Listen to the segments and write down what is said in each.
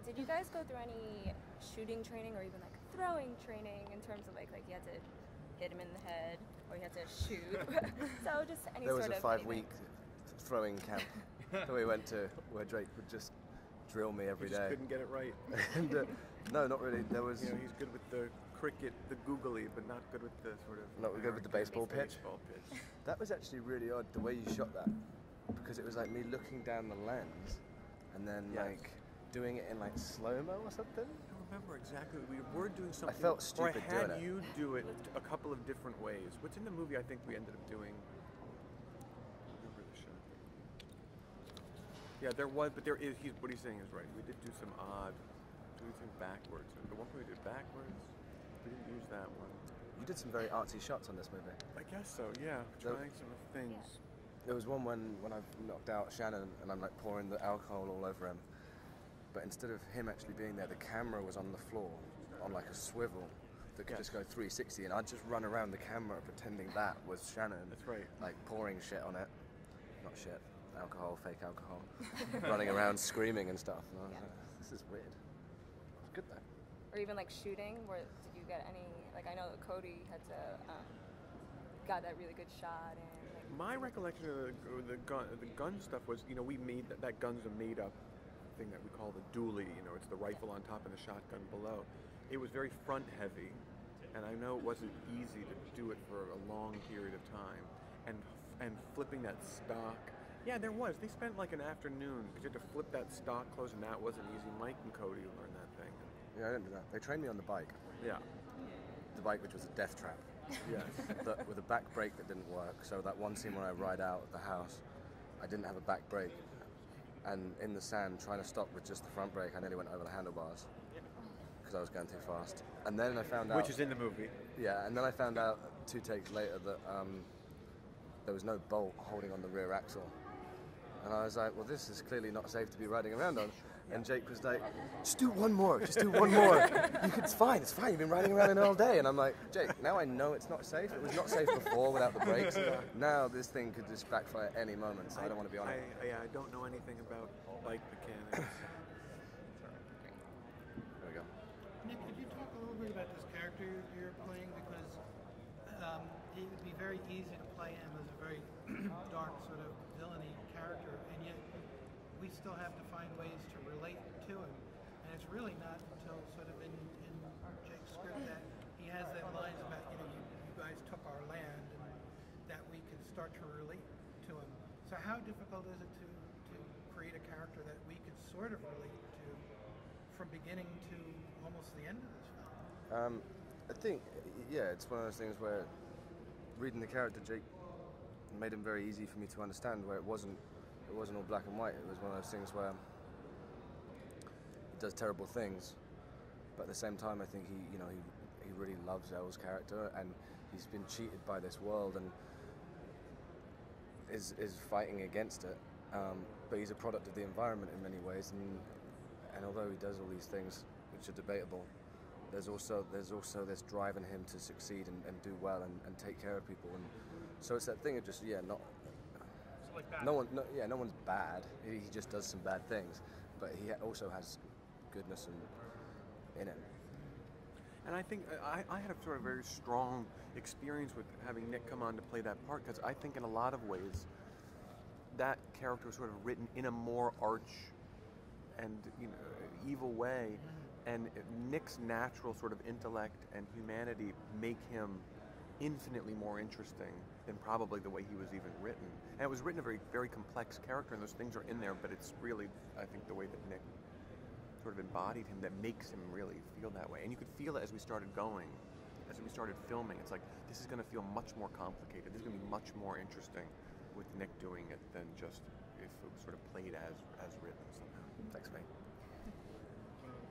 Did you guys go through any shooting training or even like throwing training in terms of like you had to hit him in the head or you had to shoot? So just any there sort was of a 5-week throwing camp that we went to where Drake would just drill me every day. Just couldn't get it right. And, no, not really. There was. You know, he's good with the cricket, the googly, but not good with the sort of. Not good with the baseball pitch. Baseball pitch. That was actually really odd the way you shot that, because it was like me looking down the lens, and then like doing it in like slow-mo or something. I don't remember exactly. We were doing something. I felt stupid or I had doing it. you do it a couple of different ways. What's in the movie? I think we ended up doing. Yeah, there was, but there is. What he's saying is right. We did do some odd, doing things backwards. The one point we did backwards, we didn't use that one. You did some very artsy shots on this movie. I guess so. Yeah, trying some things. There was one when I knocked out Shannon and I'm like pouring the alcohol all over him, but instead of him actually being there, the camera was on the floor, on like a swivel that could just go 360, and I'd just run around the camera pretending that was Shannon. That's right. Like pouring shit on it, not shit. Alcohol, fake alcohol, running around screaming and stuff. And I was like, this is weird. It's good though. Or even like shooting, where did you get any, like I know that Cody had to, got that really good shot. And like, my recollection of the gun stuff was, you know, we made, that gun's a made up thing that we call the dually, you know, it's the rifle on top and the shotgun below. It was very front heavy, and I know it wasn't easy to do it for a long period of time. And flipping that stock, yeah, there was. They spent like an afternoon because you had to flip that stock close, and that wasn't easy. Mike and Cody learned that thing. Yeah, I didn't do that. They trained me on the bike. Yeah. The bike, which was a death trap. Yes. With a back brake that didn't work. So that one scene when I ride out of the house, I didn't have a back brake. And in the sand, trying to stop with just the front brake, I nearly went over the handlebars because I was going too fast. And then I found out... Which is in the movie. Yeah, and then I found out 2 takes later that there was no bolt holding on the rear axle. And I was like, well, this is clearly not safe to be riding around on. And Jake was like, just do one more, It's fine, you've been riding around it all day. And I'm like, Jake, now I know it's not safe. It was not safe before without the brakes. Now this thing could just backfire at any moment, so I don't want to be on it. I don't know anything about bike mechanics. There we go. Nick, could you talk a little bit about this character you're playing? Because it would be very easy to play him as a very dark sort of villainy character, and yet we still have to find ways to relate to him. And it's really not until sort of in Jake's script that he has that lines about, you know, you guys took our land, and that we can start to relate to him. So how difficult is it to create a character that we could sort of relate to from beginning to almost the end of this film? I think, yeah, it's one of those things where reading the character Jake made him very easy for me to understand, where it wasn't all black and white. It was one of those things where he does terrible things, but at the same time I think he really loves Elle's character, and he's been cheated by this world and is fighting against it, but he's a product of the environment in many ways, and although he does all these things which are debatable, there's also this drive in him to succeed and do well and take care of people, and so it's that thing of just no one's bad. He just does some bad things, but he also has goodness in him. And I think I had a sort of very strong experience with having Nick come on to play that part, because I think in a lot of ways that character was sort of written in a more arch and evil way. And Nick's natural sort of intellect and humanity make him infinitely more interesting than probably the way he was even written. And it was written a very, very complex character, and those things are in there, but it's really, I think, the way that Nick sort of embodied him that makes him really feel that way. And you could feel it as we started going, as we started filming. It's like, this is going to feel much more complicated. This is going to be much more interesting with Nick doing it than just if it was sort of played as written somehow. Thanks, mate.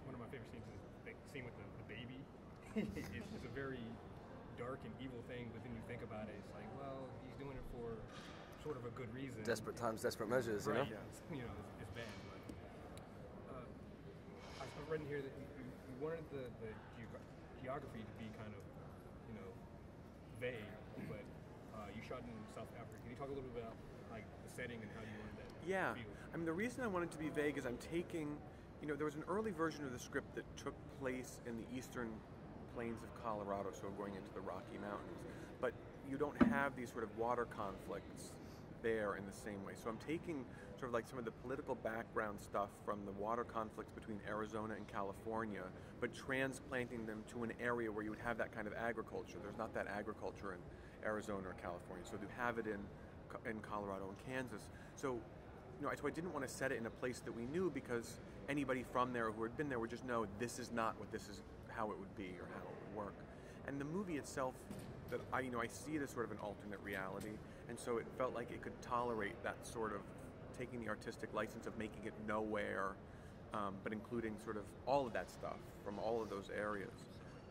One of my favorite scenes is the scene with the baby. It's a very dark and evil thing, but then you think about it, it's like, well, he's doing it for sort of a good reason. Desperate times, desperate measures, right, you know? Yeah, it's bad, but I've read in here that you wanted the geography to be kind of, vague, but you shot in South Africa. Can you talk a little bit about like the setting and how you wanted that to feel? I mean, the reason I wanted to be vague is I'm taking there was an early version of the script that took place in the eastern plains of Colorado, so going into the Rocky Mountains. But you don't have these sort of water conflicts there in the same way. So I'm taking sort of like some of the political background stuff from the water conflicts between Arizona and California, but transplanting them to an area where you would have that kind of agriculture. There's not that agriculture in Arizona or California, so you have it in Colorado and Kansas. So, so I didn't want to set it in a place that we knew, because anybody from there who had been there would just know this is not what this is, how it would be or how it would work. And the movie itself, that I see it as sort of an alternate reality, and so it felt like it could tolerate that sort of taking the artistic license of making it nowhere, but including sort of all of that stuff from all of those areas.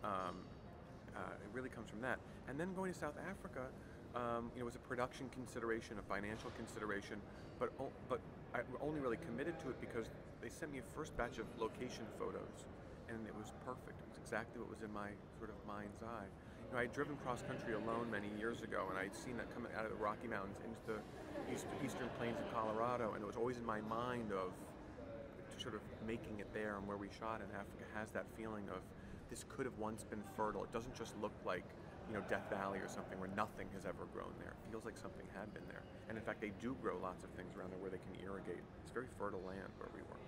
It really comes from that. And then going to South Africa, was a production consideration, a financial consideration, but I only really committed to it because they sent me a first batch of location photos, and it was perfect. It was exactly what was in my sort of mind's eye. I had driven cross country alone many years ago, and I'd seen that coming out of the Rocky Mountains into the eastern plains of Colorado, and it was always in my mind of sort of making it there. And where we shot in Africa has that feeling of this could have once been fertile. It doesn't just look like Death Valley or something where nothing has ever grown there. It feels like something had been there. And in fact, they do grow lots of things around there where they can irrigate. It's very fertile land where we were.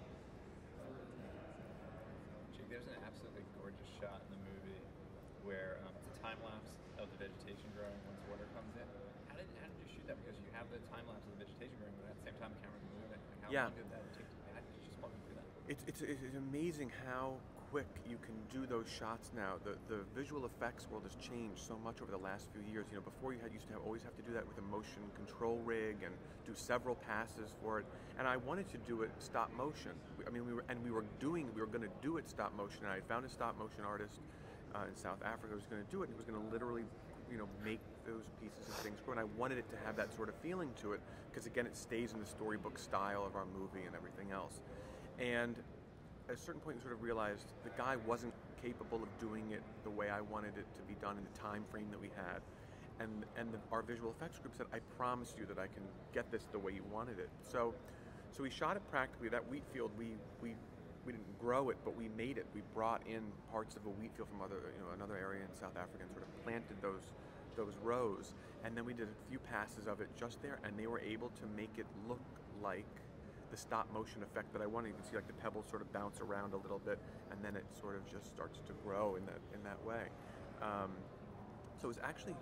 Jake, there's an absolutely gorgeous shot in the movie where it's a time lapse of the vegetation growing once water comes in. How did you shoot that? Because you have the time lapse of the vegetation growing, but at the same time the camera's moving. Like, how did that take? How did you just walk me through that? It's amazing how quick you can do those shots now. The visual effects world has changed so much over the last few years. Before you used to always have to do that with a motion control rig and do several passes for it. And I wanted to do it stop motion. We were going to do it stop motion. And I found a stop motion artist in South Africa who was going to do it. And he was going to literally, make those pieces of things grow. And I wanted it to have that sort of feeling to it because, again, it stays in the storybook style of our movie and everything else. And at a certain point, we sort of realized the guy wasn't capable of doing it the way I wanted it to be done in the time frame that we had. And our visual effects group said, I promise you that I can get this the way you wanted it. So we shot it practically. That wheat field, we didn't grow it, but we made it. We brought in parts of a wheat field from another area in South Africa and sort of planted those rows. And then we did a few passes of it just there, and they were able to make it look like the stop motion effect that I wanted. You can see like the pebbles sort of bounce around a little bit, and then it sort of just starts to grow in that way. So it was actually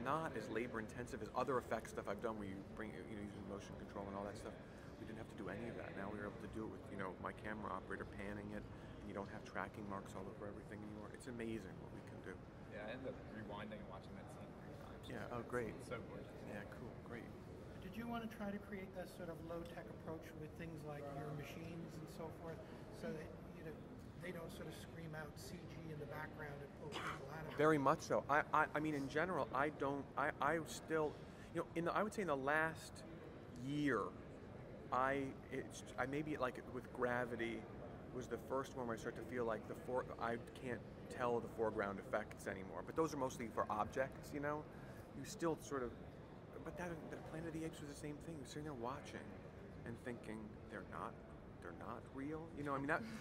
not as labor intensive as other effect stuff I've done, where you bring using motion control and all that stuff. We didn't have to do any of that. Now we were able to do it with my camera operator panning it, and you don't have tracking marks all over everything anymore. It's amazing what we can do. Yeah, I ended up rewinding and watching that scene 3 times. Yeah. Oh, great. It's so gorgeous. Yeah. Cool. Great. Did you want to try to create that sort of low-tech approach with things like your machines and so forth, so that they don't sort of scream out CG in the background and pull people out of it? Very much so. I mean, in general, I still, I would say in the last year, I maybe like with Gravity was the first one where I start to feel like I can't tell the foreground effects anymore. But those are mostly for objects, You still sort of. But that Planet of the Apes was the same thing. You're sitting there watching and thinking they're not real.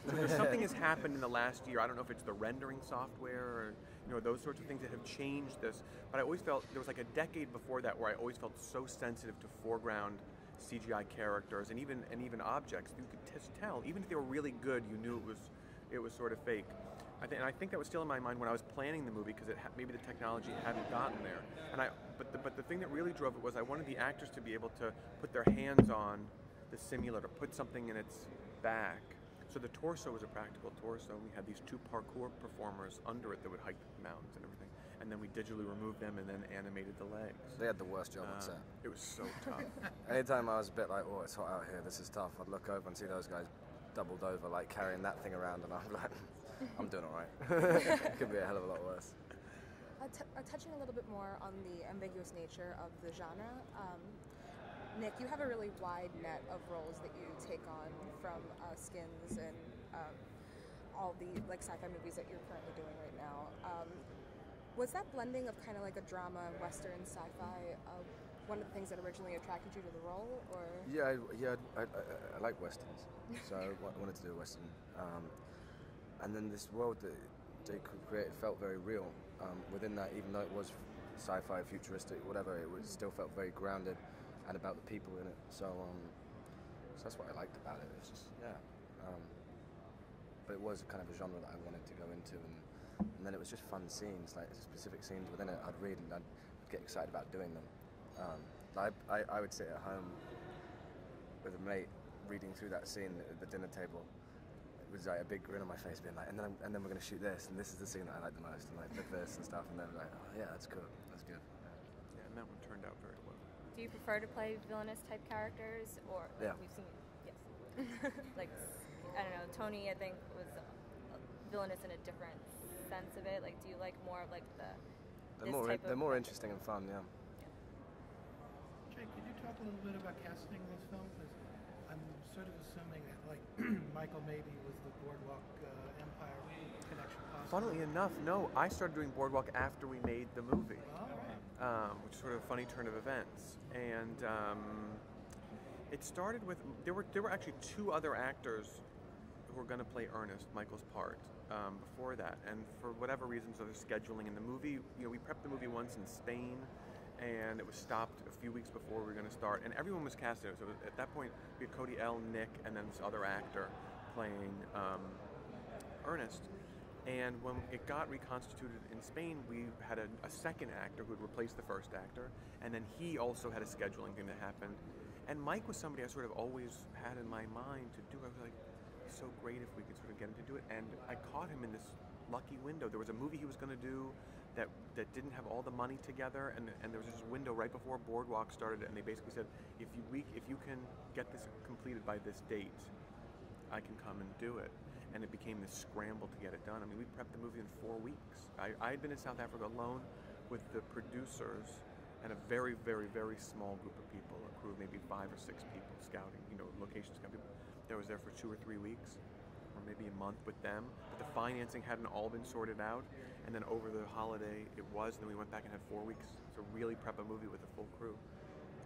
There's something has happened in the last year. I don't know if it's the rendering software or those sorts of things that have changed this. But I always felt there was like a decade before that where I always felt so sensitive to foreground CGI characters and even objects. You could just tell, even if they were really good, you knew it was sort of fake. I think that was still in my mind when I was planning the movie, because maybe the technology hadn't gotten there. But the thing that really drove it was I wanted the actors to be able to put their hands on the simulator, put something in its back. So the torso was a practical torso. We had these 2 parkour performers under it that would hike the mountains and everything. And then we digitally removed them and then animated the legs. They had the worst job on set. It was so tough. Anytime I was a bit like, oh, it's hot out here, this is tough, I'd look over and see those guys doubled over, like carrying that thing around, and I'm like, I'm doing all right. Could be a hell of a lot worse. Touching a little bit more on the ambiguous nature of the genre, Nick, you have a really wide net of roles that you take on, from Skins and all the sci-fi movies that you're currently doing right now. Was that blending of kind of like a drama, western, sci-fi, one of the things that originally attracted you to the role, or? I like westerns, so I wanted to do a western. And then this world that Jake created felt very real. Within that, even though it was sci-fi, futuristic, whatever, still felt very grounded and about the people in it. So that's what I liked about it. It's just, but it was kind of a genre that I wanted to go into, and then it was just fun scenes, like specific scenes within it. I'd read and I'd get excited about doing them. I would sit at home with a mate reading through that scene at the dinner table with like a big grin on my face, being like, and then we're going to shoot this, and this is the scene that I like the most, and like this and stuff, and then like, oh yeah, that's good, that's good. Yeah, and that one turned out very well. Do you prefer to play villainous type characters, or like Yeah. we've seen? Yes. Like, I don't know, Tony, I think, was villainous in a different sense of it. Like, do you like more of like They're more interesting and fun, yeah. Jake, could you talk a little bit about casting this film? Because I'm sort of assuming that, like, Michael maybe was the Boardwalk Empire connection possible. Funnily enough, no. I started doing Boardwalk after we made the movie, which is sort of a funny turn of events. And it started with there were actually two other actors who were going to play Ernest, Michael's part, before that. And for whatever reasons, of scheduling in the movie, we prepped the movie once in Spain, and it was stopped a few weeks before we were going to start. And everyone was casted. So at that point, we had Cody L, Nick, and then this other actor playing Ernest. And when it got reconstituted in Spain, we had a second actor who would replace the first actor, and then he also had a scheduling thing that happened. And Mike was somebody I sort of always had in my mind to do. I was like, so great if we could sort of get him to do it. And I caught him in this lucky window. There was a movie he was going to do that didn't have all the money together, and there was this window right before Boardwalk started, and they basically said, if you can get this completed by this date, I can come and do it. And it became this scramble to get it done. I mean, we prepped the movie in 4 weeks. I had been in South Africa alone with the producers and a very, very, very small group of people, a crew of maybe 5 or 6 people scouting, location scouting. That was there for 2 or 3 weeks, or maybe a month with them. But the financing hadn't all been sorted out. And then over the holiday, it was. And then we went back and had 4 weeks to really prep a movie with a full crew.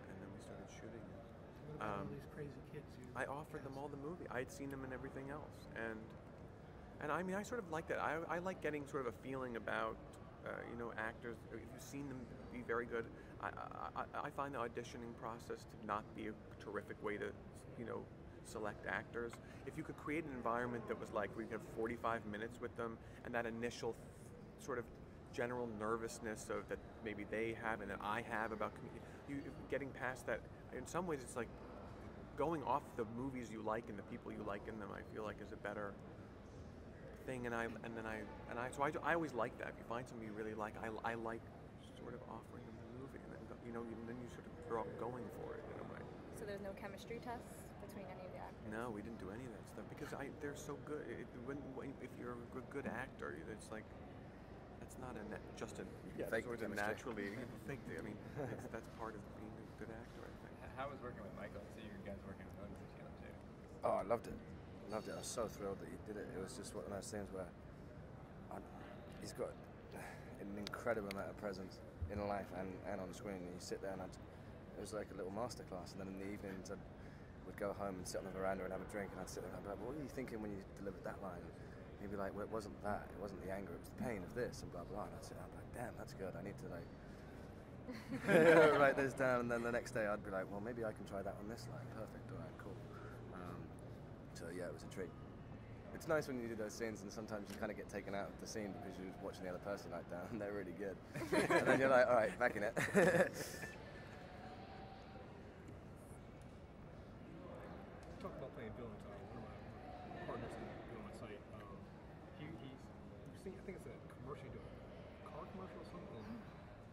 And then we started shooting it. What about all these crazy kids I offered them all the movie. I had seen them in everything else, and I mean, I sort of like that. I like getting sort of a feeling about actors. If you've seen them be very good, I find the auditioning process to not be a terrific way to select actors. If you could create an environment that was like we could have 45 minutes with them, and that initial sort of general nervousness of that maybe they have and that I have about getting past that. In some ways, it's like going off the movies you like and the people you like in them. I feel like is a better thing, and I always like that. If you find something you really like, I like sort of offering them the movie, and then you sort of going for it in a way. So there's no chemistry tests between any of the actors? No, we didn't do any of that stuff because they're so good. If you're a good actor, it's like that's not just a fake sort of chemistry. naturally fake. I mean, that's part of being a good actor, I think. How was working with Michael? I see you guys working on movies together too. Oh, I loved it. I was so thrilled that he did it. It was just one of those things where he's got an incredible amount of presence in life and on screen. And you sit there and it was like a little masterclass. And then in the evenings we'd go home and sit on the veranda and have a drink, and I'd sit there and I'd be like, what were you thinking when you delivered that line? And he'd be like, well, it wasn't that. It wasn't the anger. It was the pain of this and blah, blah. And I'd sit there and I'd be like, damn, that's good. I need to write this down. And then the next day I'd be like, well, maybe I can try that on this line. Perfect. All right, cool. So yeah, it was a treat. It's nice when you do those scenes and sometimes you kind of get taken out of the scene because you're watching the other person like that and they're really good. And then you're like, all right, back in it. Talk about playing villains. One of my partners on my site, you've seen, I think it's a commercial, you do a car commercial or something,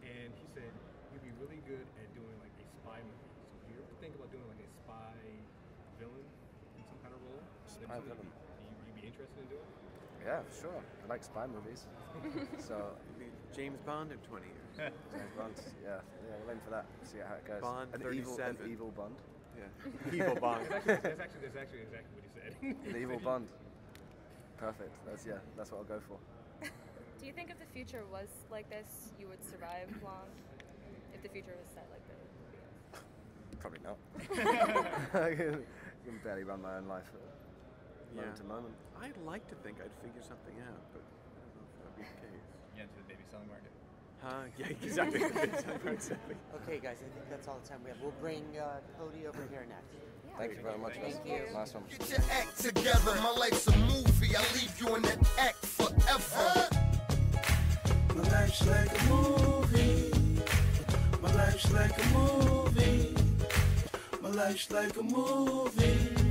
and he said you'd be really good at doing like a spy movie. So do you ever think about doing like a spy villain in some kind of role? Spy villain. You'd be interested in doing? Yeah, for sure. I like spy movies. So James Bond in 20 years. James Bond, yeah, we'll aim for that. See how it goes. Bond an 37. evil Bond. Yeah. Evil Bond. That's actually exactly what he said. An evil Bond. Perfect. That's what I'll go for. Do you think if the future was like this, you would survive long? If the future was set like this? Probably not. I can barely run my own life moment to moment. I'd like to think I'd figure something out, but I don't know if that'd be the case. Yeah, into the baby selling market. Yeah, exactly. Exactly. Okay, guys, I think that's all the time we have. We'll bring Cody over here next. Thank you very much. Thank you. Nice one. Get your act together. My life's a movie. I leave you in that act forever. My life's like a movie. My life's like a movie. My life's like a movie.